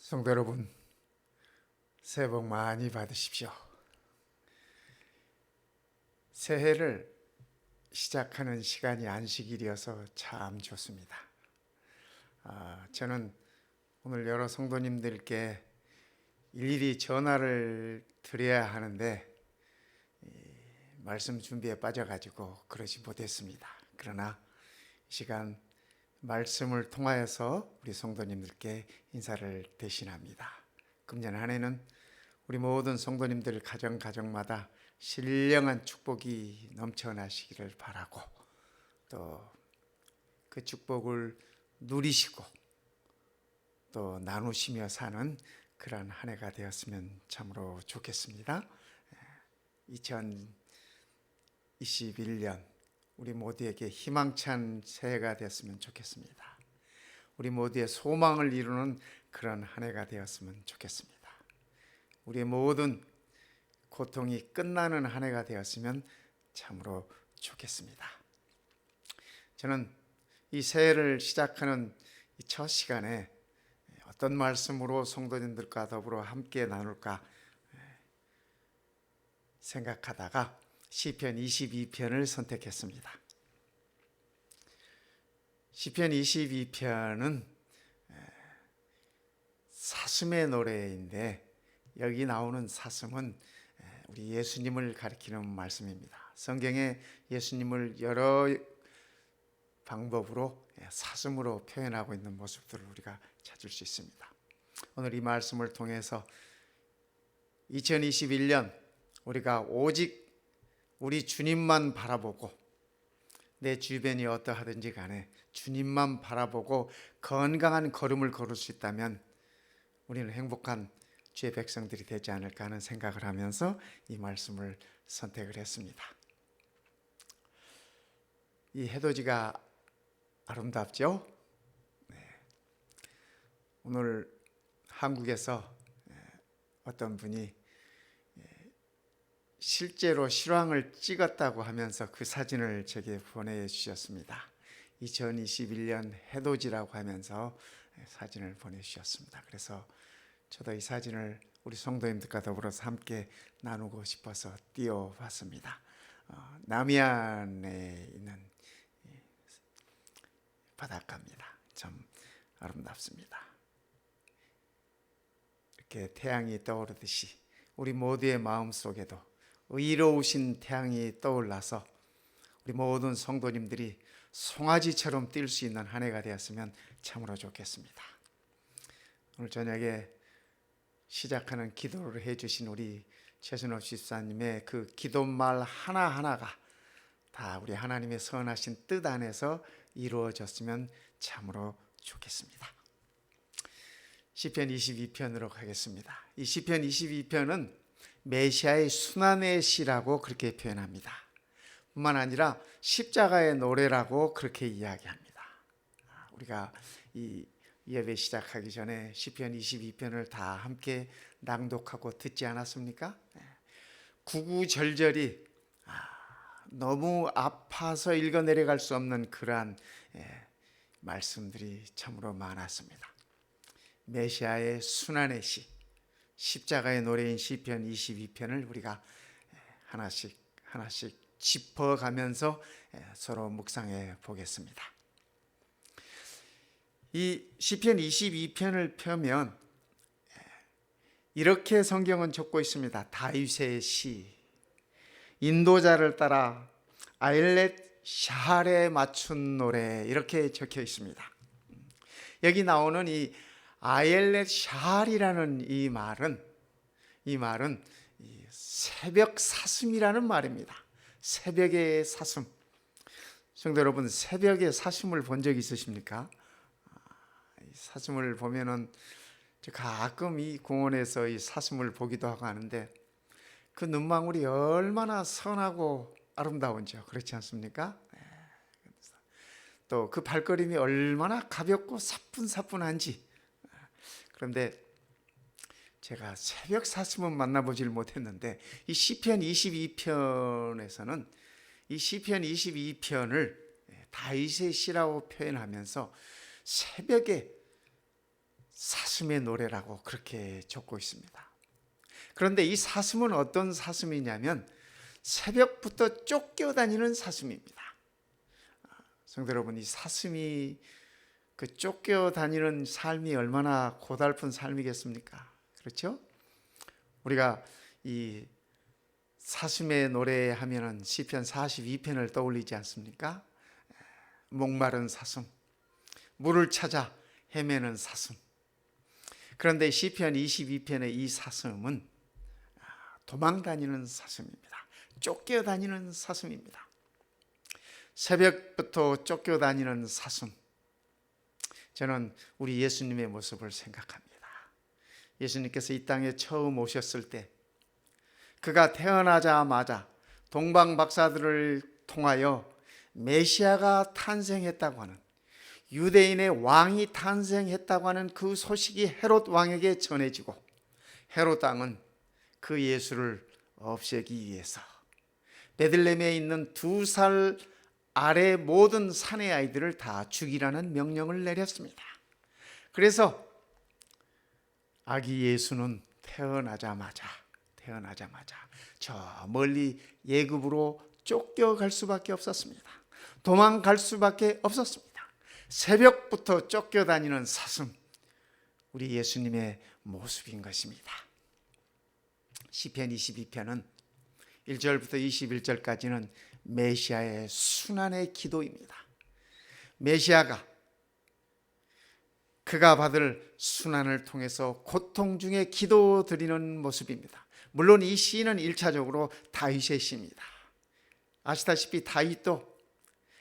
성도 여러분, 새해 복 많이 받으십시오. 새해를 시작하는 시간이 안식일이어서 참 좋습니다. 저는 오늘 여러 성도님들께 일일이 전화를 드려야 하는데 말씀 준비에 빠져가지고 그러지 못했습니다. 그러나 이 시간 말씀을 통하여서 우리 성도님들께 인사를 대신합니다. 금년 한 해는 우리 모든 성도님들 가정마다 신령한 축복이 넘쳐나시기를 바라고, 또 그 축복을 누리시고 또 나누시며 사는 그런 한 해가 되었으면 참으로 좋겠습니다. 2021년 우리 모두에게 희망찬 새해가 되었으면 좋겠습니다. 우리 모두의 소망을 이루는 그런 한 해가 되었으면 좋겠습니다. 우리의 모든 고통이 끝나는 한 해가 되었으면 참으로 좋겠습니다. 저는 이 새해를 시작하는 이 첫 시간에 어떤 말씀으로 성도님들과 더불어 함께 나눌까 생각하다가 시편 22편을 선택했습니다. 시편 22편은 사슴의 노래인데, 여기 나오는 사슴은 우리 예수님을 가리키는 말씀입니다. 성경에 예수님을 여러 방법으로 사슴으로 표현하고 있는 모습들을 우리가 찾을 수 있습니다. 오늘 이 말씀을 통해서 2021년 우리가 오직 우리 주님만 바라보고, 내 주변이 어떠하든지 간에 주님만 바라보고 건강한 걸음을 걸을 수 있다면 우리는 행복한 주의 백성들이 되지 않을까 하는 생각을 하면서 이 말씀을 선택을 했습니다. 이 해돋이가 아름답죠? 오늘 한국에서 어떤 분이 실제로 실황을 찍었다고 하면서 그 사진을 제게 보내주셨습니다. 2021년 해돋이라고 하면서 사진을 보내주셨습니다. 그래서 저도 이 사진을 우리 성도님들과 더불어서 함께 나누고 싶어서 띄워봤습니다. 남해안에 있는 바닷가입니다. 참 아름답습니다. 이렇게 태양이 떠오르듯이 우리 모두의 마음속에도 의로우신 태양이 떠올라서 우리 모든 성도님들이 송아지처럼 뛸 수 있는 한 해가 되었으면 참으로 좋겠습니다. 오늘 저녁에 시작하는 기도를 해주신 우리 최순호 집사님의 그 기도말 하나하나가 다 우리 하나님의 선하신 뜻 안에서 이루어졌으면 참으로 좋겠습니다. 시편 22편으로 가겠습니다. 이 시편 22편은 메시아의 순환의 시라고 그렇게 표현합니다. 뿐만 아니라 십자가의 노래라고 그렇게 이야기합니다. 우리가 이 예배 시작하기 전에 시편 22편을 다 함께 낭독하고 듣지 않았습니까? 구구절절이 너무 아파서 읽어 내려갈 수 없는 그러한 말씀들이 참으로 많았습니다. 메시아의 순환의 시, 십자가의 노래인 시편 22편을 우리가 하나씩 짚어가면서 서로 묵상해 보겠습니다. 이 시편 22편을 펴면 이렇게 성경은 적고 있습니다. 다윗의 시, 인도자를 따라 아일렛 샤할에 맞춘 노래, 이렇게 적혀 있습니다. 여기 나오는 이 아일렛 샤할이라는 이 말은 새벽 사슴이라는 말입니다. 새벽의 사슴. 성도 여러분, 새벽에 사슴을 본 적 있으십니까? 사슴을 보면은 가끔 이 공원에서 이 사슴을 보기도 하고 하는데 그 눈망울이 얼마나 선하고 아름다운지요. 그렇지 않습니까? 또 그 발걸음이 얼마나 가볍고 사뿐사뿐한지. 그런데 제가 새벽 사슴은 만나보질 못했는데 이 시편 22편에서는 이 시편 22편을 다윗의 시라고 표현하면서 새벽에 사슴의 노래라고 그렇게 적고 있습니다. 그런데 이 사슴은 어떤 사슴이냐면 새벽부터 쫓겨다니는 사슴입니다. 성도 여러분, 이 사슴이 그 쫓겨다니는 삶이 얼마나 고달픈 삶이겠습니까? 그렇죠? 우리가 이 사슴의 노래 하면은 시편 42편을 떠올리지 않습니까? 목마른 사슴, 물을 찾아 헤매는 사슴. 그런데 시편 22편의 이 사슴은 도망다니는 사슴입니다. 쫓겨다니는 사슴입니다. 새벽부터 쫓겨다니는 사슴. 저는 우리 예수님의 모습을 생각합니다. 예수님께서 이 땅에 처음 오셨을 때 그가 태어나자마자 동방 박사들을 통하여 메시아가 탄생했다고 하는, 유대인의 왕이 탄생했다고 하는 그 소식이 헤롯 왕에게 전해지고, 헤롯 왕은 그 예수를 없애기 위해서 베들레헴에 있는 2살 아래 모든 사내 아이들을 다 죽이라는 명령을 내렸습니다. 그래서 아기 예수는 태어나자마자 저 멀리 예굽으로 쫓겨갈 수밖에 없었습니다. 도망갈 수밖에 없었습니다. 새벽부터 쫓겨다니는 사슴, 우리 예수님의 모습인 것입니다. 시편 22편은 1절부터 21절까지는 메시아의 순환의 기도입니다. 메시아가 그가 받을 순환을 통해서 고통 중에 기도드리는 모습입니다. 물론 이 시는 1차적으로 다윗의 시입니다. 아시다시피 다윗도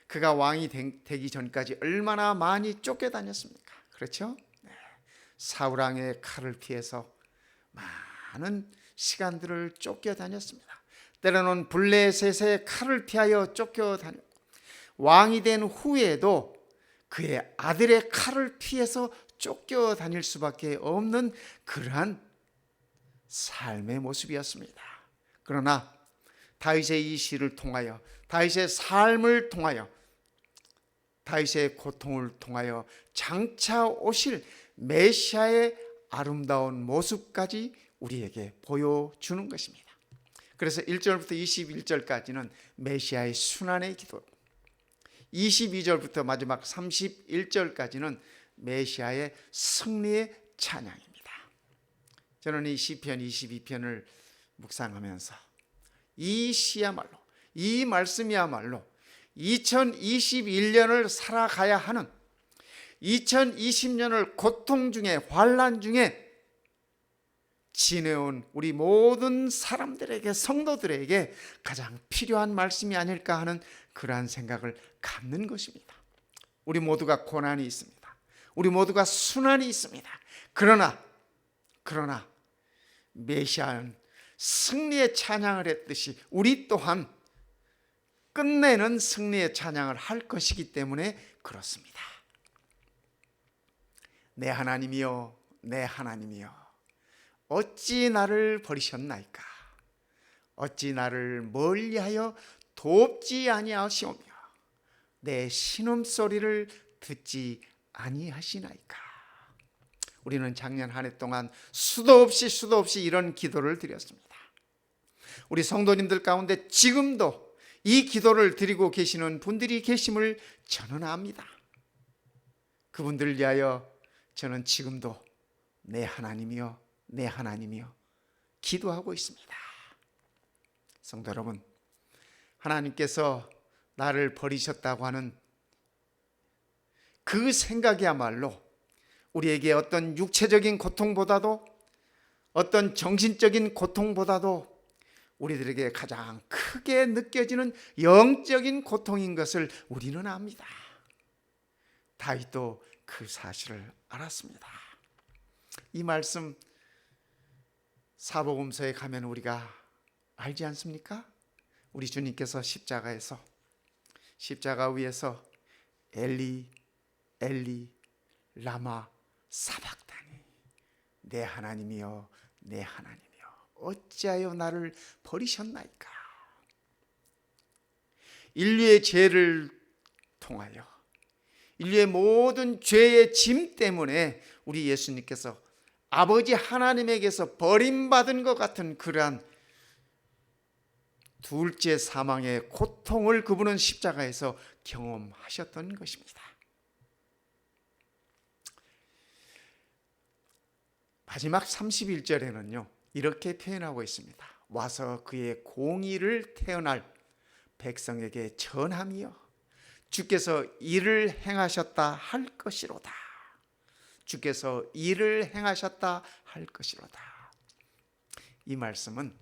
그가 왕이 되기 전까지 얼마나 많이 쫓겨다녔습니까? 그렇죠? 사울 왕의 칼을 피해서 많은 시간들을 쫓겨다녔습니다. 때로는 블레셋의 칼을 피하여 쫓겨다녔고, 왕이 된 후에도 그의 아들의 칼을 피해서 쫓겨다닐 수밖에 없는 그러한 삶의 모습이었습니다. 그러나 다윗의 이 시를 통하여, 다윗의 삶을 통하여, 다윗의 고통을 통하여 장차 오실 메시아의 아름다운 모습까지 우리에게 보여주는 것입니다. 그래서 1절부터 21절까지는 메시아의 순환의 기도, 22절부터 마지막 31절까지는 메시아의 승리의 찬양입니다. 저는 이 시편 22편을 묵상하면서 이 시야말로, 이 말씀이야말로 2021년을 살아가야 하는, 2020년을 고통 중에, 환난 중에 지내온 우리 모든 사람들에게, 성도들에게 가장 필요한 말씀이 아닐까 하는 그러한 생각을 갖는 것입니다. 우리 모두가 고난이 있습니다. 우리 모두가 순환이 있습니다. 그러나 메시아는 승리의 찬양을 했듯이 우리 또한 끝내는 승리의 찬양을 할 것이기 때문에 그렇습니다. 내 하나님이여, 내 하나님이여, 어찌 나를 버리셨나이까? 어찌 나를 멀리하여 돕지 아니하시오며 내 신음소리를 듣지 아니하시나이까? 우리는 작년 한 해 동안 수도 없이 이런 기도를 드렸습니다. 우리 성도님들 가운데 지금도 이 기도를 드리고 계시는 분들이 계심을 저는 압니다. 그분들을 위하여 저는 지금도 내 하나님이여, 내 하나님이여 기도하고 있습니다. 성도 여러분, 하나님께서 나를 버리셨다고 하는 그 생각이야말로 우리에게 어떤 육체적인 고통보다도, 어떤 정신적인 고통보다도 우리들에게 가장 크게 느껴지는 영적인 고통인 것을 우리는 압니다. 다윗도 그 사실을 알았습니다. 이 말씀 사복음서에 가면 우리가 알지 않습니까? 우리 주님께서 십자가 위에서 엘리 엘리 라마 사박다니, 내 하나님이여, 내 하나님이여, 어찌하여 나를 버리셨나이까? 인류의 죄를 통하여, 인류의 모든 죄의 짐 때문에 우리 예수님께서 아버지 하나님에게서 버림받은 것 같은 그러한 둘째 사망의 고통을 그분은 십자가에서 경험하셨던 것입니다. 마지막 31절에는요 이렇게 표현하고 있습니다. 와서 그의 공의를 태어날 백성에게 전함이여 주께서 이를 행하셨다 할 것이로다. 주께서 이를 행하셨다 할 것이로다. 이 말씀은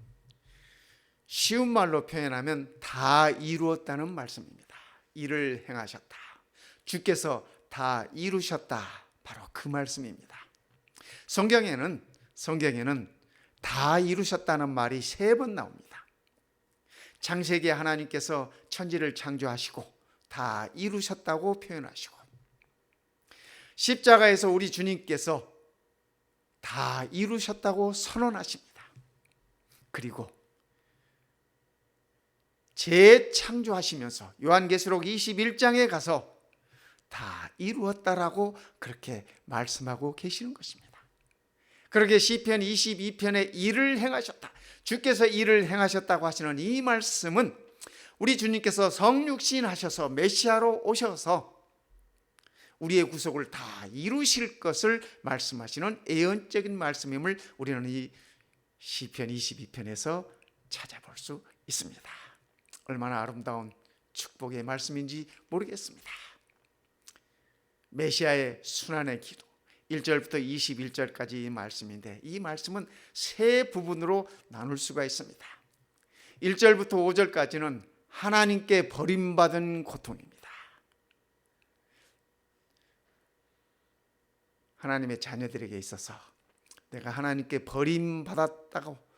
쉬운 말로 표현하면 다 이루었다는 말씀입니다. 이를 행하셨다. 주께서 다 이루셨다. 바로 그 말씀입니다. 성경에는 다 이루셨다는 말이 3번 나옵니다. 창세기에 하나님께서 천지를 창조하시고 다 이루셨다고 표현하시고, 십자가에서 우리 주님께서 다 이루셨다고 선언하십니다. 그리고 재창조하시면서 요한계시록 21장에 가서 다 이루었다라고 그렇게 말씀하고 계시는 것입니다. 그렇게 시편 22편에 일을 행하셨다, 주께서 일을 행하셨다고 하시는 이 말씀은 우리 주님께서 성육신 하셔서 메시아로 오셔서 우리의 구속을 다 이루실 것을 말씀하시는 예언적인 말씀임을 우리는 이 시편 22편에서 찾아볼 수 있습니다. 얼마나 아름다운 축복의 말씀인지 모르겠습니다. 메시아의 순환의 기도 1절부터 21절까지 이 말씀인데, 이 말씀은 3 부분으로 나눌 수가 있습니다. 1절부터 5절까지는 하나님께 버림받은 고통입니다. 하나님의 자녀들에게 있어서 내가 하나님께 버림받았다고,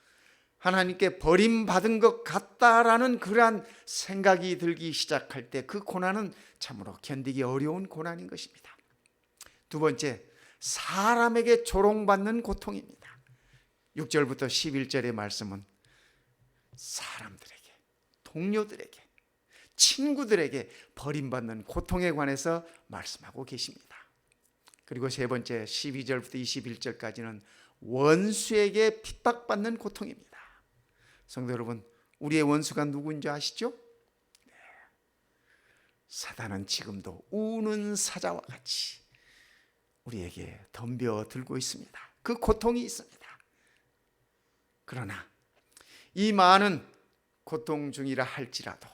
하나님께 버림받은 것 같다라는 그러한 생각이 들기 시작할 때 그 고난은 참으로 견디기 어려운 고난인 것입니다. 2번째, 사람에게 조롱받는 고통입니다. 6절부터 11절의 말씀은 사람들에게, 동료들에게, 친구들에게 버림받는 고통에 관해서 말씀하고 계십니다. 그리고 3번째 12절부터 21절까지는 원수에게 핍박받는 고통입니다. 성도 여러분, 우리의 원수가 누구인지 아시죠? 네. 사단은 지금도 우는 사자와 같이 우리에게 덤벼들고 있습니다. 그 고통이 있습니다. 그러나 이 많은 고통 중이라 할지라도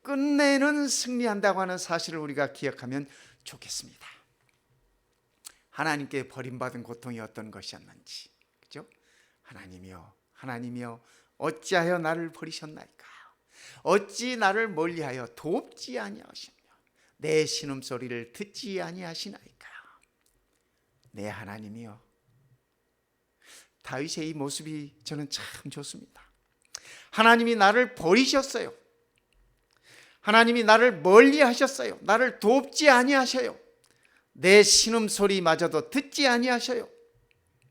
끝내는 승리한다고 하는 사실을 우리가 기억하면 좋겠습니다. 하나님께 버림받은 고통이 어떤 것이었는지, 그죠? 하나님이여 어찌하여 나를 버리셨나이까? 어찌 나를 멀리하여 돕지 아니하시며 내 신음소리를 듣지 아니하시나이까? 내 하나님이여. 다윗의 이 모습이 저는 참 좋습니다. 하나님이 나를 버리셨어요. 하나님이 나를 멀리하셨어요. 나를 돕지 아니하셔요. 내 신음소리마저도 듣지 아니하셔요.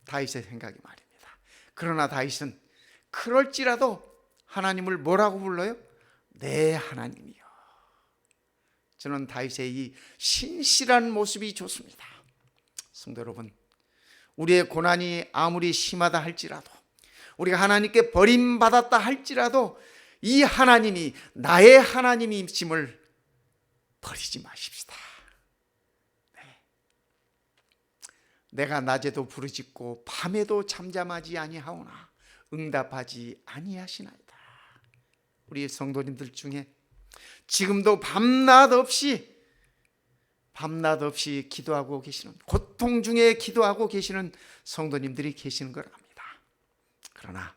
다윗의 생각이 말입니다. 그러나 다윗은 그럴지라도 하나님을 뭐라고 불러요? 내 하나님이요. 저는 다윗의 이 신실한 모습이 좋습니다. 성도 여러분, 우리의 고난이 아무리 심하다 할지라도, 우리가 하나님께 버림받았다 할지라도 이 하나님이 나의 하나님이심을 버리지 마십시다. 내가 낮에도 부르짖고 밤에도 잠잠하지 아니하오나 응답하지 아니하시나이다. 우리 성도님들 중에 지금도 밤낮 없이 기도하고 계시는, 고통 중에 기도하고 계시는 성도님들이 계시는 걸 압니다. 그러나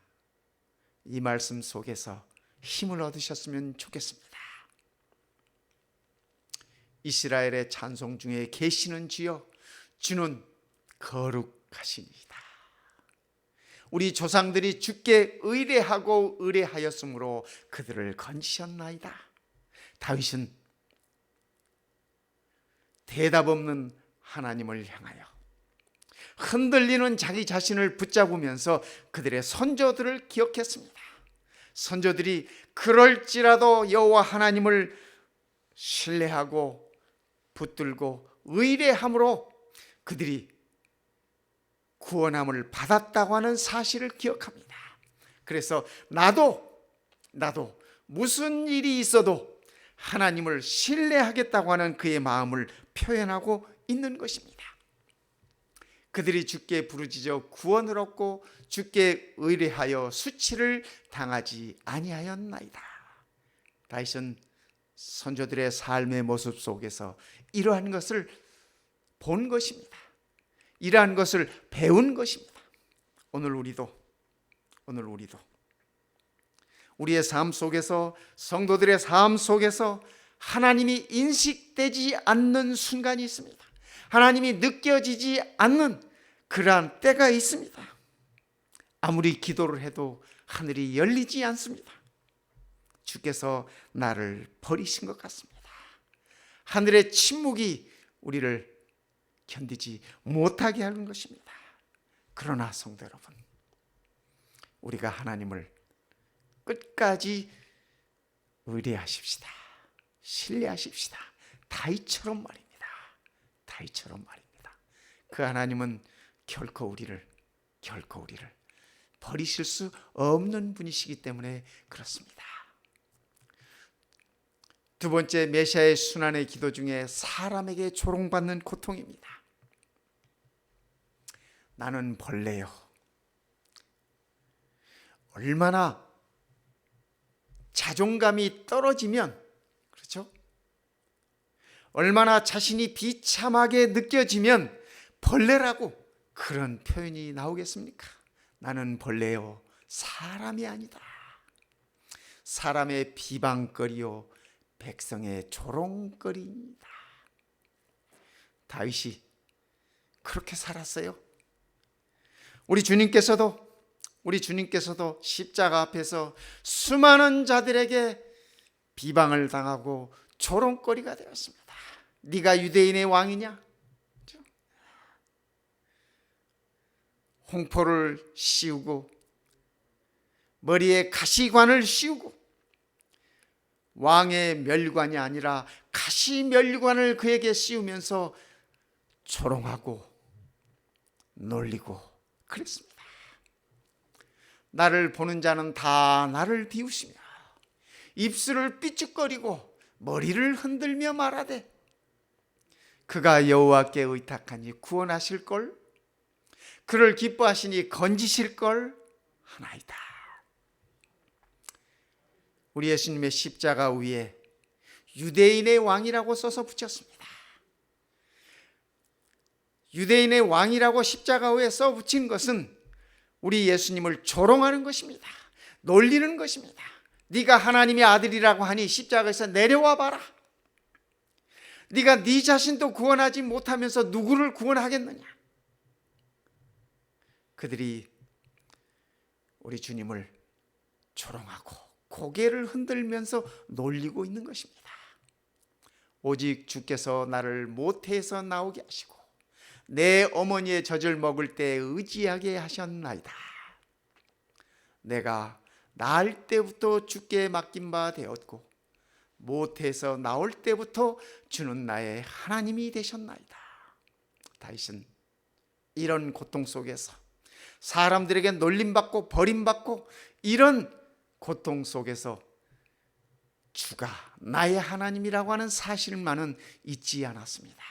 이 말씀 속에서 힘을 얻으셨으면 좋겠습니다. 이스라엘의 찬송 중에 계시는 주여, 주는 거룩하시니이다. 우리 조상들이 주께 의뢰하고 의뢰하였으므로 그들을 건지셨나이다. 다윗은 대답 없는 하나님을 향하여 흔들리는 자기 자신을 붙잡으면서 그들의 선조들을 기억했습니다. 선조들이 그럴지라도 여호와 하나님을 신뢰하고 붙들고 의뢰함으로 그들이 구원함을 받았다고 하는 사실을 기억합니다. 그래서 나도 무슨 일이 있어도 하나님을 신뢰하겠다고 하는 그의 마음을 표현하고 있는 것입니다. 그들이 주께 부르짖어 구원을 얻고 주께 의뢰하여 수치를 당하지 아니하였나이다. 다윗은 선조들의 삶의 모습 속에서 이러한 것을 본 것입니다. 이러한 것을 배운 것입니다. 오늘 우리도 우리의 삶 속에서, 성도들의 삶 속에서 하나님이 인식되지 않는 순간이 있습니다. 하나님이 느껴지지 않는 그러한 때가 있습니다. 아무리 기도를 해도 하늘이 열리지 않습니다. 주께서 나를 버리신 것 같습니다. 하늘의 침묵이 우리를 견디지 못하게 하는 것입니다. 그러나 성도 여러분, 우리가 하나님을 끝까지 의뢰하십시다. 신뢰하십시다. 다윗처럼 말입니다. 그 하나님은 결코 우리를 버리실 수 없는 분이시기 때문에 그렇습니다. 두 번째, 메시아의 순환의 기도 중에 사람에게 조롱받는 고통입니다. 나는 벌레요. 얼마나 자존감이 떨어지면, 그렇죠? 얼마나 자신이 비참하게 느껴지면 벌레라고 그런 표현이 나오겠습니까? 나는 벌레요, 사람이 아니다. 사람의 비방거리요, 백성의 조롱거리입니다. 다윗이 그렇게 살았어요. 우리 주님께서도 십자가 앞에서 수많은 자들에게 비방을 당하고 조롱거리가 되었습니다. 네가 유대인의 왕이냐? 홍포를 씌우고 머리에 가시관을 씌우고 왕의 멸관이 아니라 가시멸관을 그에게 씌우면서 조롱하고 놀리고 그랬습니다. 나를 보는 자는 다 나를 비웃으며 입술을 삐죽거리고 머리를 흔들며 말하되 그가 여호와께 의탁하니 구원하실걸, 그를 기뻐하시니 건지실걸 하나이다. 우리 예수님의 십자가 위에 유대인의 왕이라고 써서 붙였습니다. 유대인의 왕이라고 십자가 위에 써 붙인 것은 우리 예수님을 조롱하는 것입니다. 놀리는 것입니다. 네가 하나님의 아들이라고 하니 십자가에서 내려와 봐라. 네가 네 자신도 구원하지 못하면서 누구를 구원하겠느냐. 그들이 우리 주님을 조롱하고 고개를 흔들면서 놀리고 있는 것입니다. 오직 주께서 나를 모태에서 나오게 하시고 내 어머니의 젖을 먹을 때 의지하게 하셨나이다. 내가 낳을 때부터 주께 맡긴 바 되었고 모태에서 나올 때부터 주는 나의 하나님이 되셨나이다. 다윗은 이런 고통 속에서, 사람들에게 놀림받고 버림받고 이런 고통 속에서 주가 나의 하나님이라고 하는 사실만은 잊지 않았습니다.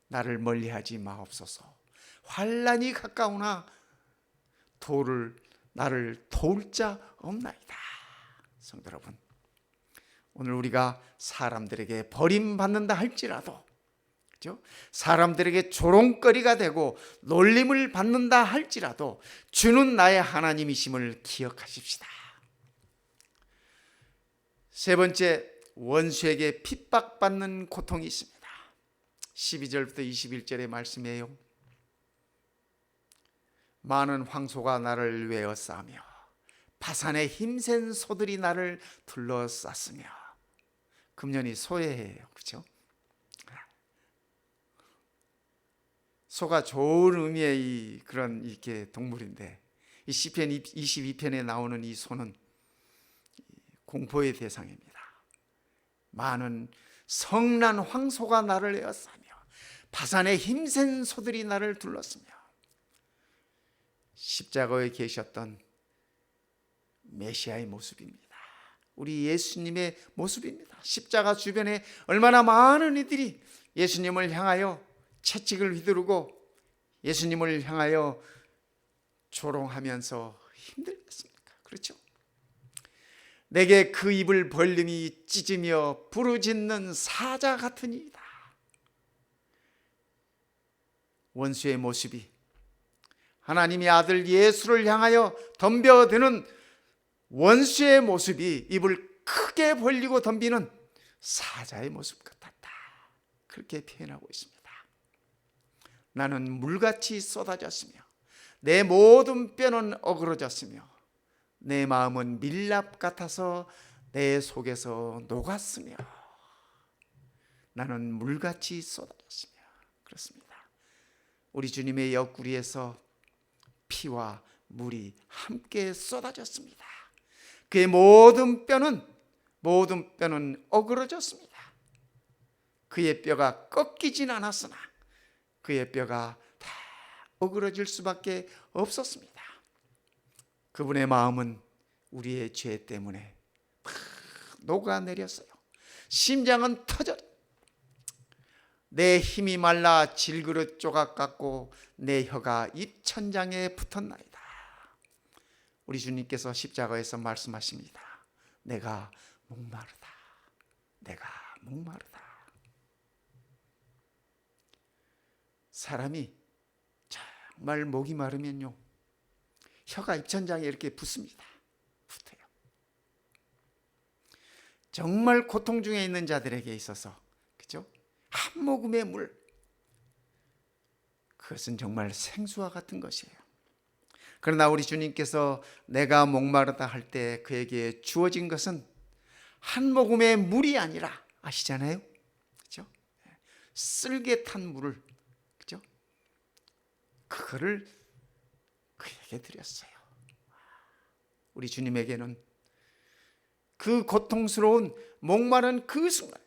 나를 멀리하지 마옵소서. 환난이 가까우나 나를 도울 자 없나이다. 성도 여러분, 오늘 우리가 사람들에게 버림받는다 할지라도, 그렇죠? 사람들에게 조롱거리가 되고 놀림을 받는다 할지라도 주는 나의 하나님이심을 기억하십시다. 세 번째, 원수에게 핍박받는 고통이 있습니다. 12절부터 21절의 말씀이에요. 많은 황소가 나를 외어싸며 바산의 힘센 소들이 나를 둘러쌌으며. 금년이 소예요, 그렇죠? 소가 좋은 의미의 그런 이렇게 동물인데, 이 시편 22편에 나오는 이 소는 공포의 대상입니다. 많은 성난 황소가 나를 에워싸며 바산의 힘센 소들이 나를 둘렀으며. 십자가에 계셨던 메시아의 모습입니다. 우리 예수님의 모습입니다. 십자가 주변에 얼마나 많은 이들이 예수님을 향하여 채찍을 휘두르고 예수님을 향하여 조롱하면서 힘들겠습니까? 그렇죠? 내게 그 입을 벌림이 찢으며 부르짖는 사자 같으니이다. 원수의 모습이 하나님의 아들 예수를 향하여 덤벼드는 원수의 모습이 입을 크게 벌리고 덤비는 사자의 모습 같았다. 그렇게 표현하고 있습니다. 나는 물같이 쏟아졌으며 내 모든 뼈는 어그러졌으며 내 마음은 밀랍 같아서 내 속에서 녹았으며. 나는 물같이 쏟아졌으며. 그렇습니다. 우리 주님의 옆구리에서 피와 물이 함께 쏟아졌습니다. 그의 모든 뼈는 어그러졌습니다. 그의 뼈가 꺾이진 않았으나 그의 뼈가 다 어그러질 수밖에 없었습니다. 그분의 마음은 우리의 죄 때문에 막 녹아내렸어요. 심장은 터져 내 힘이 말라 질그릇 조각 같고 내 혀가 입천장에 붙었나이다. 우리 주님께서 십자가에서 말씀하십니다. 내가 목마르다. 내가 목마르다. 사람이 정말 목이 마르면요, 혀가 입천장에 이렇게 붙습니다. 붙어요. 정말 고통 중에 있는 자들에게 있어서, 그죠? 한 모금의 물, 그것은 정말 생수와 같은 것이에요. 그러나 우리 주님께서 내가 목마르다 할 때 그에게 주어진 것은 한 모금의 물이 아니라, 아시잖아요, 그죠? 쓸개 탄 물을, 그죠? 그거를 그에게 드렸어요. 우리 주님에게는 그 고통스러운 목마른 그 순간,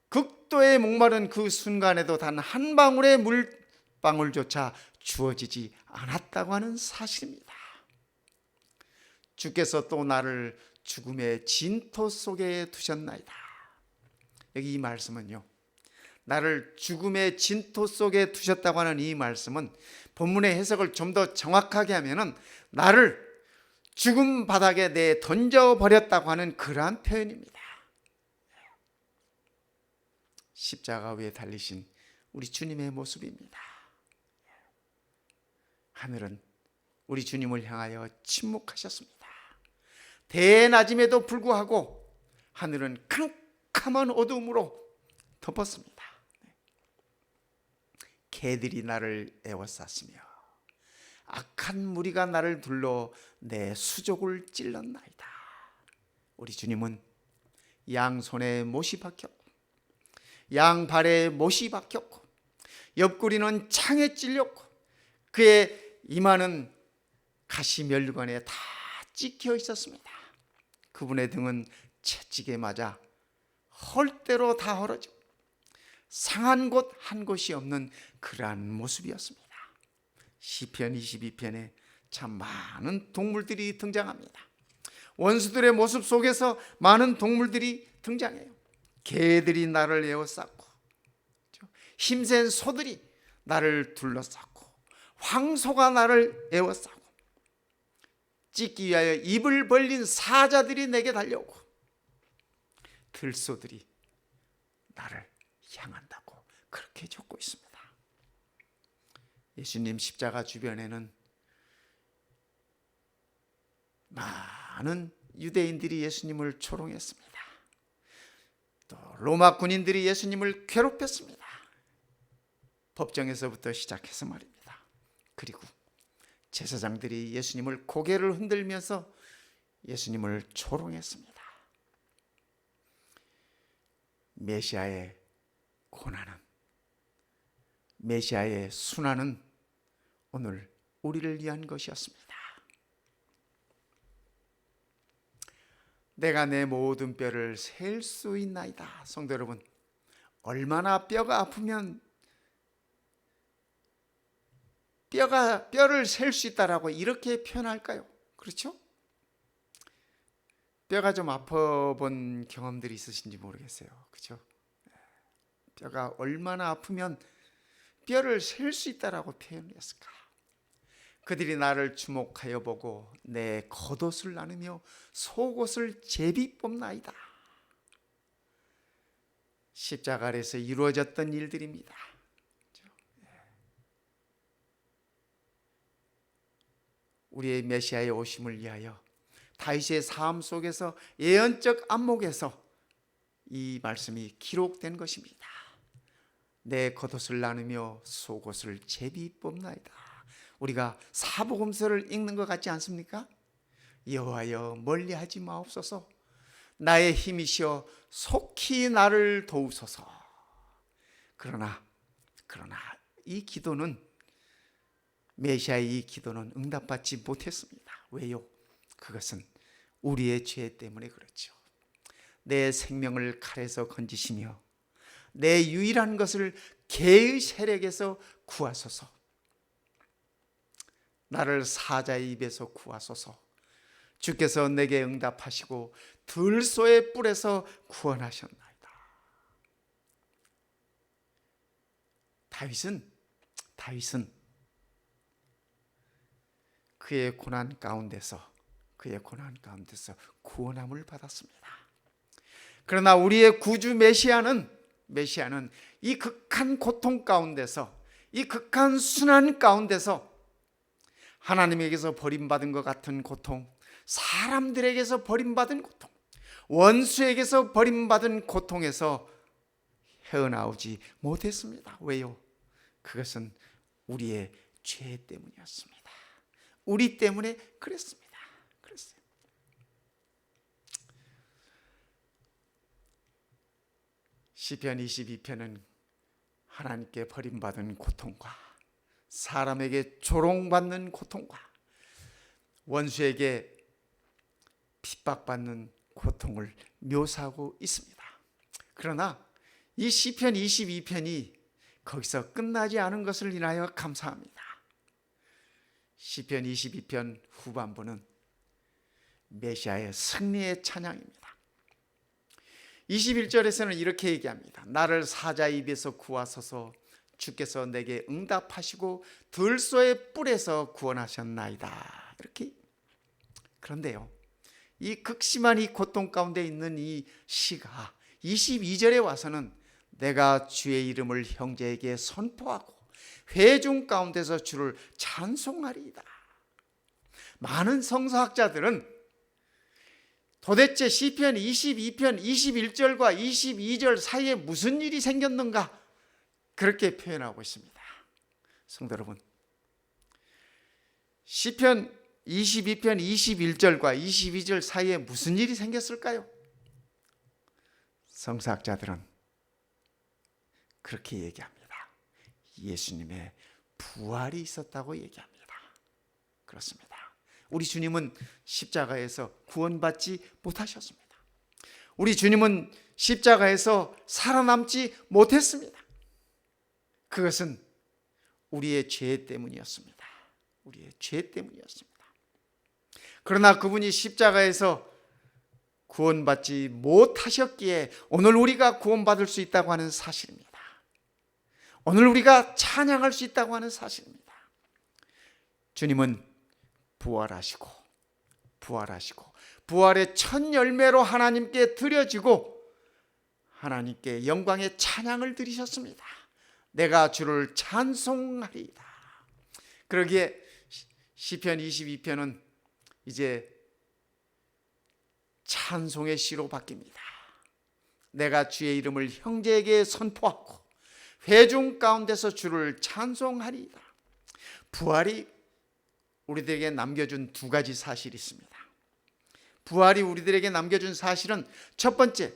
극도의 목마른 그 순간에도 단 한 방울의 물방울조차 주어지지 않았다고 하는 사실입니다. 주께서 또 나를 죽음의 진토 속에 두셨나이다. 여기 이 말씀은요, 나를 죽음의 진토 속에 두셨다고 하는 이 말씀은 본문의 해석을 좀 더 정확하게 하면은 나를 죽음 바닥에 내 던져버렸다고 하는 그러한 표현입니다. 십자가 위에 달리신 우리 주님의 모습입니다. 하늘은 우리 주님을 향하여 침묵하셨습니다. 대낮임에도 불구하고 하늘은 캄캄한 어두움으로 덮었습니다. 개들이 나를 에워쌌으며 악한 무리가 나를 둘러 내 수족을 찔렀나이다. 우리 주님은 양손에 못이 박혔고 양발에 못이 박혔고 옆구리는 창에 찔렸고 그의 이마는 가시면류관에 다 찍혀 있었습니다. 그분의 등은 채찍에 맞아 헐대로 다 헐어지고 상한 곳 한 곳이 없는 그러한 모습이었습니다. 시편 22편에 참 많은 동물들이 등장합니다. 원수들의 모습 속에서 많은 동물들이 등장해요. 개들이 나를 에워쌌고 힘센 소들이 나를 둘러쌌고 황소가 나를 에워싸고 찢기 위하여 입을 벌린 사자들이 내게 달려오고 들소들이 나를 향한다고 그렇게 적고 있습니다. 예수님 십자가 주변에는 많은 유대인들이 예수님을 조롱했습니다. 또 로마 군인들이 예수님을 괴롭혔습니다. 법정에서부터 시작해서 말입니다. 그리고 제사장들이 예수님을 고개를 흔들면서 예수님을 조롱했습니다. 메시아의 고난은, 메시아의 순환은 오늘 우리를 위한 것이었습니다. 내가 내 모든 뼈를 셀 수 있나이다. 성도 여러분, 얼마나 뼈가 아프면 뼈를 셀 수 있다라고 이렇게 표현할까요? 그렇죠? 뼈가 좀 아파본 경험들이 있으신지 모르겠어요. 그렇죠? 뼈가 얼마나 아프면 뼈를 셀 수 있다라고 표현했을까? 그들이 나를 주목하여 보고 내 겉옷을 나누며 속옷을 제비 뽑나이다. 십자가 아래서 이루어졌던 일들입니다. 우리의 메시아의 오심을 위하여 다윗의 삶 속에서 예언적 안목에서 이 말씀이 기록된 것입니다. 내 겉옷을 나누며 속옷을 제비 뽑나이다. 우리가 사복음서를 읽는 것 같지 않습니까? 여호와여 멀리하지 마옵소서. 나의 힘이시여 속히 나를 도우소서. 그러나 이 기도는, 메시아의 이 기도는 응답받지 못했습니다. 왜요? 그것은 우리의 죄 때문에 그렇죠. 내 생명을 칼에서 건지시며 내 유일한 것을 개의 세력에서 구하소서. 나를 사자의 입에서 구하소서. 주께서 내게 응답하시고 들소의 뿔에서 구원하셨나이다. 다윗은 그의 고난 가운데서 구원함을 받았습니다. 그러나 우리의 구주 메시아는 이 극한 고통 가운데서, 이 극한 순환 가운데서 하나님에게서 버림받은 것 같은 고통, 사람들에게서 버림받은 고통, 원수에게서 버림받은 고통에서 헤어나오지 못했습니다. 왜요? 그것은 우리의 죄 때문이었습니다. 우리 때문에 그랬습니다. 시편 22편은 하나님께 버림받은 고통과 사람에게 조롱받는 고통과 원수에게 핍박받는 고통을 묘사하고 있습니다. 그러나 이 시편 22편이 거기서 끝나지 않은 것을 인하여 감사합니다. 시편 22편 후반부는 메시아의 승리의 찬양입니다. 21절에서는 이렇게 얘기합니다. 나를 사자의 입에서 구하소서. 주께서 내게 응답하시고 들소의 뿔에서 구원하셨나이다. 이렇게. 그런데요, 이 극심한 이 고통 가운데 있는 이 시가 22절에 와서는 내가 주의 이름을 형제에게 선포하고 회중 가운데서 주를 찬송하리이다. 많은 성서학자들은 도대체 시편 22편 21절과 22절 사이에 무슨 일이 생겼는가, 그렇게 표현하고 있습니다. 성도 여러분, 시편 22편 21절과 22절 사이에 무슨 일이 생겼을까요? 성서학자들은 그렇게 얘기합니다. 예수님의 부활이 있었다고 얘기합니다. 그렇습니다. 우리 주님은 십자가에서 구원받지 못하셨습니다. 우리 주님은 십자가에서 살아남지 못했습니다. 그것은 우리의 죄 때문이었습니다. 우리의 죄 때문이었습니다. 그러나 그분이 십자가에서 구원받지 못하셨기에 오늘 우리가 구원받을 수 있다고 하는 사실입니다. 오늘 우리가 찬양할 수 있다고 하는 사실입니다. 주님은 부활하시고 부활의 첫 열매로 하나님께 드려지고 하나님께 영광의 찬양을 드리셨습니다. 내가 주를 찬송하리이다. 그러기에 시편 22편은 이제 찬송의 시로 바뀝니다. 내가 주의 이름을 형제에게 선포하고 회중 가운데서 주를 찬송하리이다. 부활이 우리들에게 남겨준 두 가지 사실이 있습니다. 부활이 우리들에게 남겨준 사실은 첫 번째,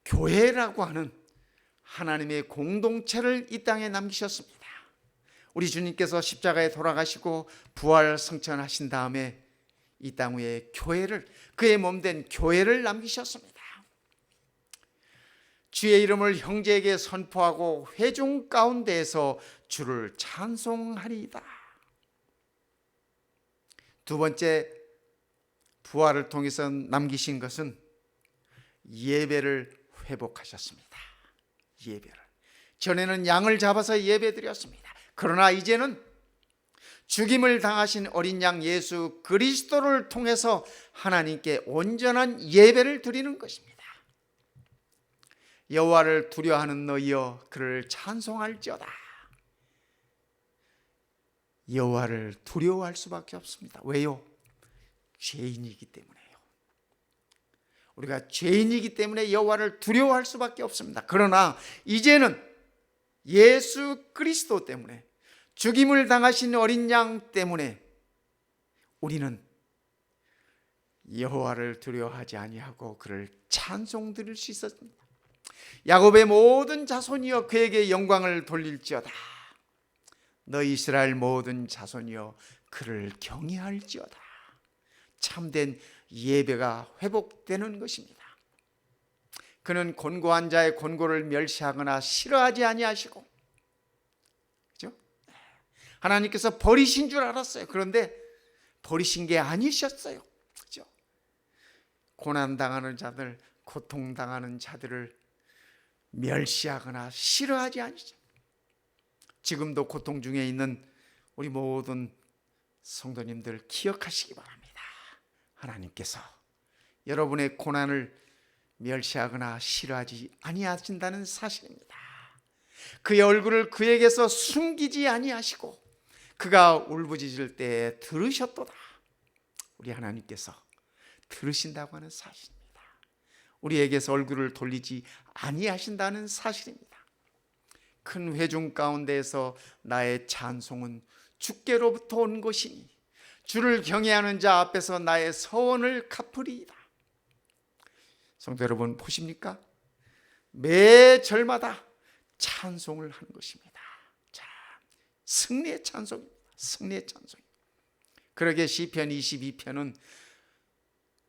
교회라고 하는 하나님의 공동체를 이 땅에 남기셨습니다. 우리 주님께서 십자가에 돌아가시고 부활 승천하신 다음에 이 땅 위에 교회를, 그의 몸된 교회를 남기셨습니다. 주의 이름을 형제에게 선포하고 회중 가운데에서 주를 찬송하리이다. 두 번째, 부활을 통해서 남기신 것은 예배를 회복하셨습니다. 예배를. 전에는 양을 잡아서 예배드렸습니다. 그러나 이제는 죽임을 당하신 어린 양 예수 그리스도를 통해서 하나님께 온전한 예배를 드리는 것입니다. 여호와를 두려워하는 너희여 그를 찬송할지어다. 여호와를 두려워할 수밖에 없습니다. 왜요? 죄인이기 때문에요. 우리가 죄인이기 때문에 여호와를 두려워할 수밖에 없습니다. 그러나 이제는 예수 그리스도 때문에, 죽임을 당하신 어린 양 때문에 우리는 여호와를 두려워하지 아니하고 그를 찬송 드릴 수 있었습니다. 야곱의 모든 자손이여 그에게 영광을 돌릴지어다. 너희 이스라엘 모든 자손이여 그를 경외할지어다. 참된 예배가 회복되는 것입니다. 그는 곤고한 자의 곤고를 멸시하거나 싫어하지 아니하시고, 그죠? 하나님께서 버리신 줄 알았어요. 그런데 버리신 게 아니셨어요. 그죠? 고난당하는 자들, 고통당하는 자들을 멸시하거나 싫어하지 않으시죠. 지금도 고통 중에 있는 우리 모든 성도님들 기억하시기 바랍니다. 하나님께서 여러분의 고난을 멸시하거나 싫어하지 아니하신다는 사실입니다. 그의 얼굴을 그에게서 숨기지 아니하시고 그가 울부짖을 때 들으셨도다. 우리 하나님께서 들으신다고 하는 사실입니다. 우리에게서 얼굴을 돌리지 아니하신다는 사실입니다. 큰 회중 가운데에서 나의 찬송은 주께로부터 온 것이니 주를 경외하는 자 앞에서 나의 서원을 갚으리이다. 성도 여러분 보십니까? 매 절마다 찬송을 하는 것입니다. 자, 승리의 찬송입니다. 승리의 찬송. 그러게 시편 22편은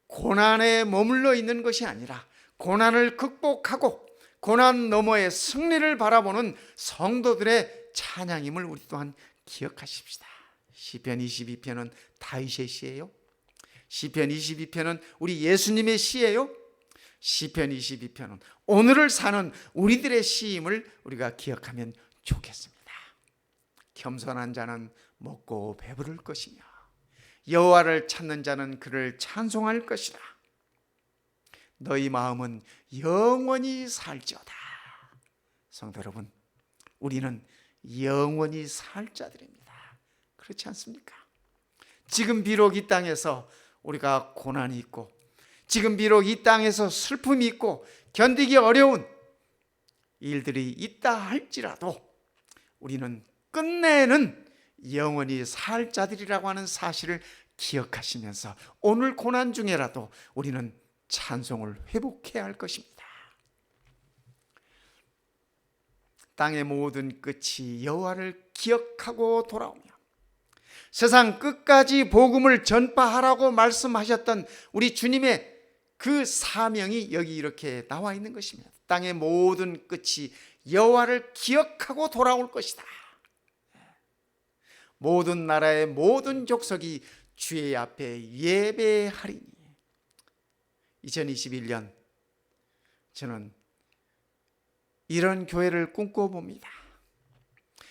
고난에 머물러 있는 것이 아니라 고난을 극복하고 고난 너머의 승리를 바라보는 성도들의 찬양임을 우리 또한 기억하십시다. 시편 22편은 다윗의 시예요? 시편 22편은 우리 예수님의 시예요? 시편 22편은 오늘을 사는 우리들의 시임을 우리가 기억하면 좋겠습니다. 겸손한 자는 먹고 배부를 것이며 여호와를 찾는 자는 그를 찬송할 것이라. 너희 마음은 영원히 살지어다. 성도 여러분, 우리는 영원히 살 자들입니다. 그렇지 않습니까? 지금 비록 이 땅에서 우리가 고난이 있고, 지금 비록 이 땅에서 슬픔이 있고 견디기 어려운 일들이 있다 할지라도 우리는 끝내는 영원히 살 자들이라고 하는 사실을 기억하시면서 오늘 고난 중에라도 우리는 찬송을 회복해야 할 것입니다. 땅의 모든 끝이 여호와를 기억하고 돌아오며 세상 끝까지 복음을 전파하라고 말씀하셨던 우리 주님의 그 사명이 여기 이렇게 나와 있는 것입니다. 땅의 모든 끝이 여호와를 기억하고 돌아올 것이다. 모든 나라의 모든 족속이 주의 앞에 예배하리니. 2021년 저는 이런 교회를 꿈꿔봅니다.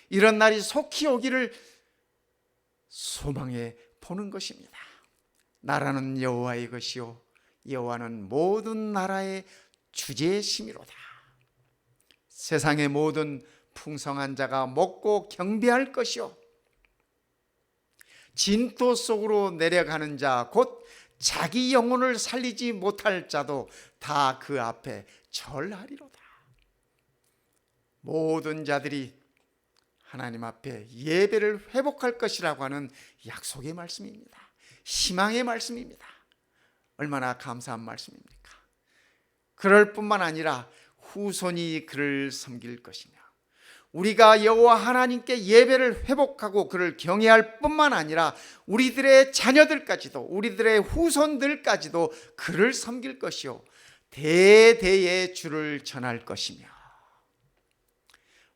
이런 날이 속히 오기를 소망해 보는 것입니다. 나라는 여호와의 것이요 여호와는 모든 나라의 주제심이로다. 세상의 모든 풍성한 자가 먹고 경배할 것이요 진토 속으로 내려가는 자 곧 자기 영혼을 살리지 못할 자도 다 그 앞에 절하리로다. 모든 자들이 하나님 앞에 예배를 회복할 것이라고 하는 약속의 말씀입니다. 희망의 말씀입니다. 얼마나 감사한 말씀입니까? 그럴 뿐만 아니라 후손이 그를 섬길 것이며 우리가 여호와 하나님께 예배를 회복하고 그를 경외할 뿐만 아니라 우리들의 자녀들까지도 우리들의 후손들까지도 그를 섬길 것이요 대대에 주를 전할 것이며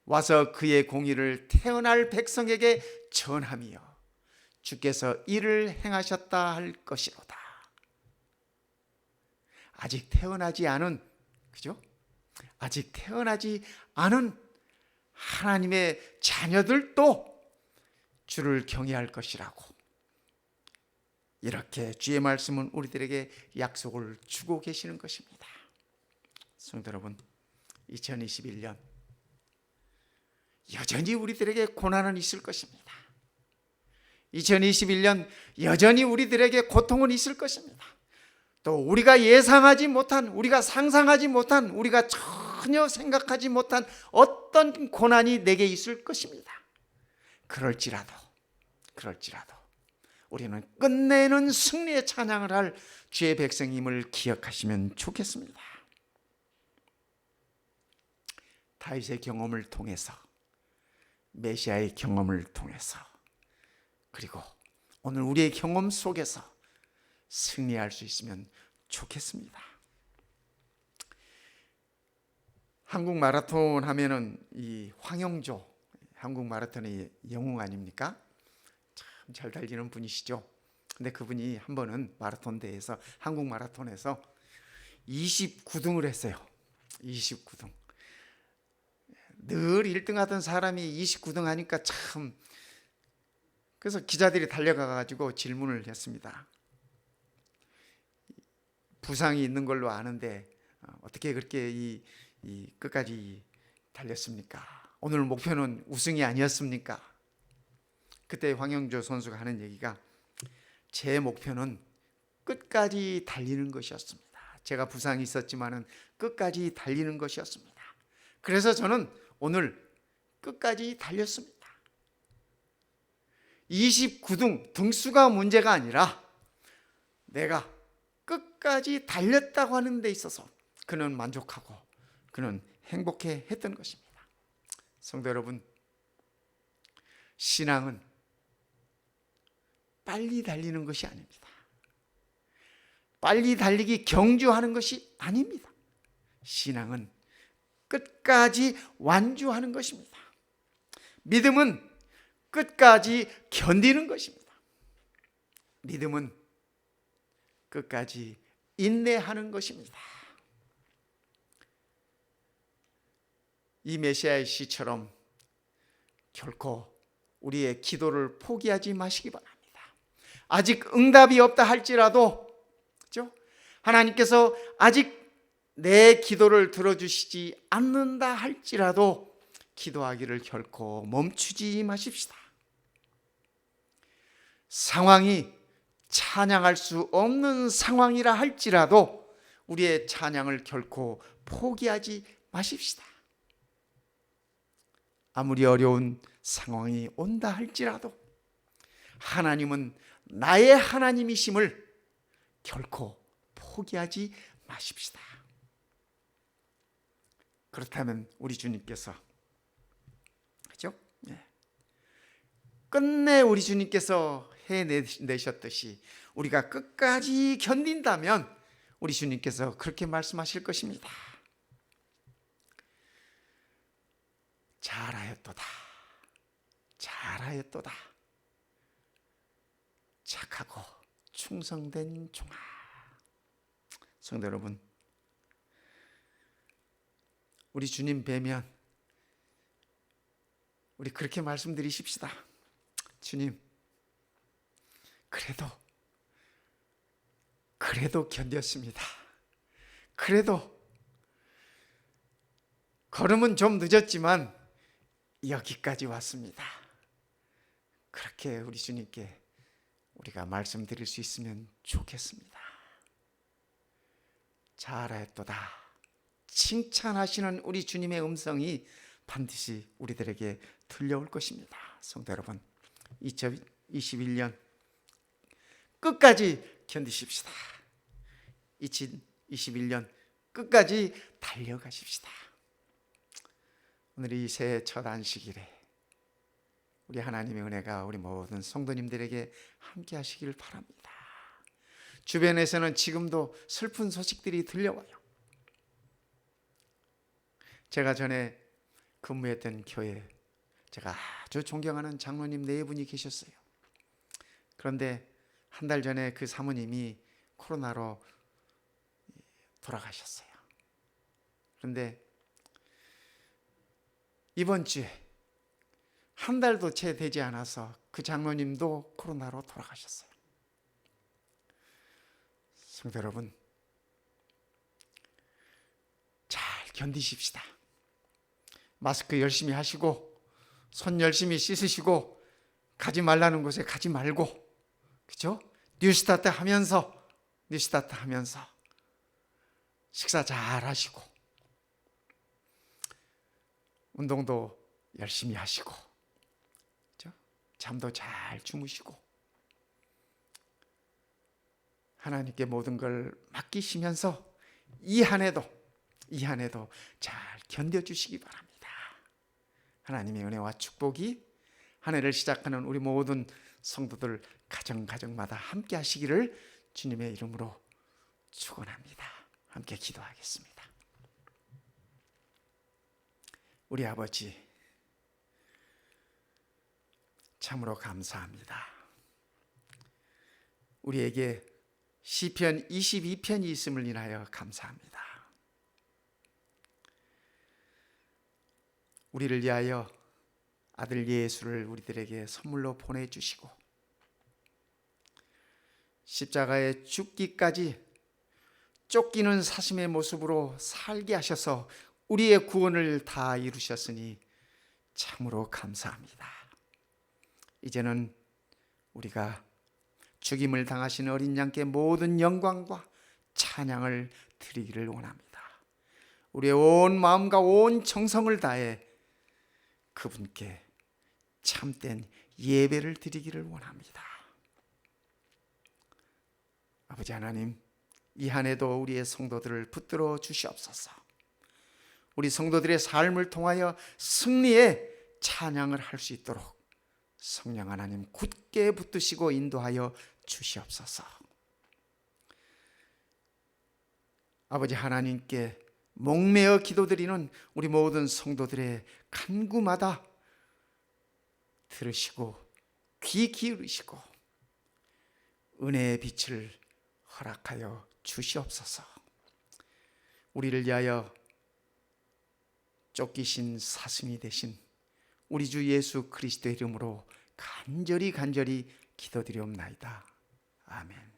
와서 그의 공의를 태어날 백성에게 전하며 주께서 이를 행하셨다 할 것이로다. 아직 태어나지 않은, 그죠? 아직 태어나지 않은 하나님의 자녀들도 주를 경외할 것이라고, 이렇게 주의 말씀은 우리들에게 약속을 주고 계시는 것입니다. 성도 여러분, 2021년 여전히 우리들에게 고난은 있을 것입니다. 2021년 여전히 우리들에게 고통은 있을 것입니다. 또 우리가 예상하지 못한, 우리가 상상하지 못한, 우리가 전혀 생각하지 못한 어떤 고난이 내게 있을 것입니다. 그럴지라도 우리는 끝내는 승리의 찬양을 할 주의 백성임을 기억하시면 좋겠습니다. 다윗의 경험을 통해서, 메시아의 경험을 통해서, 그리고 오늘 우리의 경험 속에서 승리할 수 있으면 좋겠습니다. 한국 마라톤 하면은 이 황영조, 한국 마라톤의 영웅 아닙니까? 참 잘 달리는 분이시죠. 근데 그분이 한 번은 마라톤 대회에서, 한국 마라톤에서 29등을 했어요. 29등. 늘 1등 하던 사람이 29등 하니까 참, 그래서 기자들이 달려가 가지고 질문을 했습니다. 부상이 있는 걸로 아는데 어떻게 그렇게 끝까지 달렸습니까? 오늘 목표는 우승이 아니었습니까? 그때 황영조 선수가 하는 얘기가, 제 목표는 끝까지 달리는 것이었습니다. 제가 부상이 있었지만은 끝까지 달리는 것이었습니다. 그래서 저는 오늘 끝까지 달렸습니다. 29등 등수가 문제가 아니라 내가 끝까지 달렸다고 하는 데 있어서 그는 만족하고 그는 행복해 했던 것입니다. 성도 여러분, 신앙은 빨리 달리는 것이 아닙니다. 빨리 달리기 경주하는 것이 아닙니다. 신앙은 끝까지 완주하는 것입니다. 믿음은 끝까지 견디는 것입니다. 믿음은 끝까지 인내하는 것입니다. 이 메시아의 시처럼 결코 우리의 기도를 포기하지 마시기 바랍니다. 아직 응답이 없다 할지라도, 그렇죠? 하나님께서 아직 내 기도를 들어주시지 않는다 할지라도 기도하기를 결코 멈추지 마십시다. 상황이 찬양할 수 없는 상황이라 할지라도 우리의 찬양을 결코 포기하지 마십시다. 아무리 어려운 상황이 온다 할지라도 하나님은 나의 하나님이심을 결코 포기하지 마십시다. 그렇다면 우리 주님께서, 그렇죠? 끝내 우리 주님께서 해내셨듯이 우리가 끝까지 견딘다면 우리 주님께서 그렇게 말씀하실 것입니다. 잘하였도다, 잘하였도다, 착하고 충성된 종아. 성도 여러분, 우리 주님 뵈면 우리 그렇게 말씀드리십시다. 주님, 그래도 견뎠습니다. 그래도 걸음은 좀 늦었지만 여기까지 왔습니다. 그렇게 우리 주님께 우리가 말씀드릴 수 있으면 좋겠습니다. 잘하였도다, 칭찬하시는 우리 주님의 음성이 반드시 우리들에게 들려올 것입니다. 성도 여러분, 2021년 끝까지 견디십시다. 2021년 끝까지 달려가십시다. 오늘 이 새해 첫 안식일에 우리 하나님의 은혜가 우리 모든 성도님들에게 함께 하시길 바랍니다. 주변에서는 지금도 슬픈 소식들이 들려와요. 제가 전에 근무했던 교회에 제가 아주 존경하는 장로님 네 분이 계셨어요. 그런데 한 달 전에 그 사모님이 코로나로 돌아가셨어요. 그런데 이번 주에 한 달도 채 되지 않아서 그 장로님도 코로나로 돌아가셨어요. 성도 여러분, 잘 견디십시다. 마스크 열심히 하시고 손 열심히 씻으시고 가지 말라는 곳에 가지 말고, 그죠? 뉴스타트 하면서 식사 잘 하시고 운동도 열심히 하시고, 그죠? 잠도 잘 주무시고 하나님께 모든 걸 맡기시면서 이 한 해도 잘 견뎌주시기 바랍니다. 하나님의 은혜와 축복이 한 해를 시작하는 우리 모든 성도들 가정마다 함께 하시기를 주님의 이름으로 축원합니다. 함께 기도하겠습니다. 우리 아버지, 참으로 감사합니다. 우리에게 시편 22편이 있음을 인하여 감사합니다. 우리를 위하여 아들 예수를 우리들에게 선물로 보내주시고 십자가에 죽기까지 쫓기는 사심의 모습으로 살게 하셔서 우리의 구원을 다 이루셨으니 참으로 감사합니다. 이제는 우리가 죽임을 당하신 어린 양께 모든 영광과 찬양을 드리기를 원합니다. 우리의 온 마음과 온 정성을 다해 그분께 참된 예배를 드리기를 원합니다. 아버지 하나님, 이 한 해도 우리의 성도들을 붙들어 주시옵소서. 우리 성도들의 삶을 통하여 승리의 찬양을 할 수 있도록 성령 하나님 굳게 붙드시고 인도하여 주시옵소서. 아버지 하나님께 목매어 기도드리는 우리 모든 성도들의 간구마다 들으시고 귀 기울이시고 은혜의 빛을 허락하여 주시옵소서. 우리를 위하여 쫓기신 사슴이 되신 우리 주 예수 그리스도의 이름으로 간절히 기도드리옵나이다. 아멘.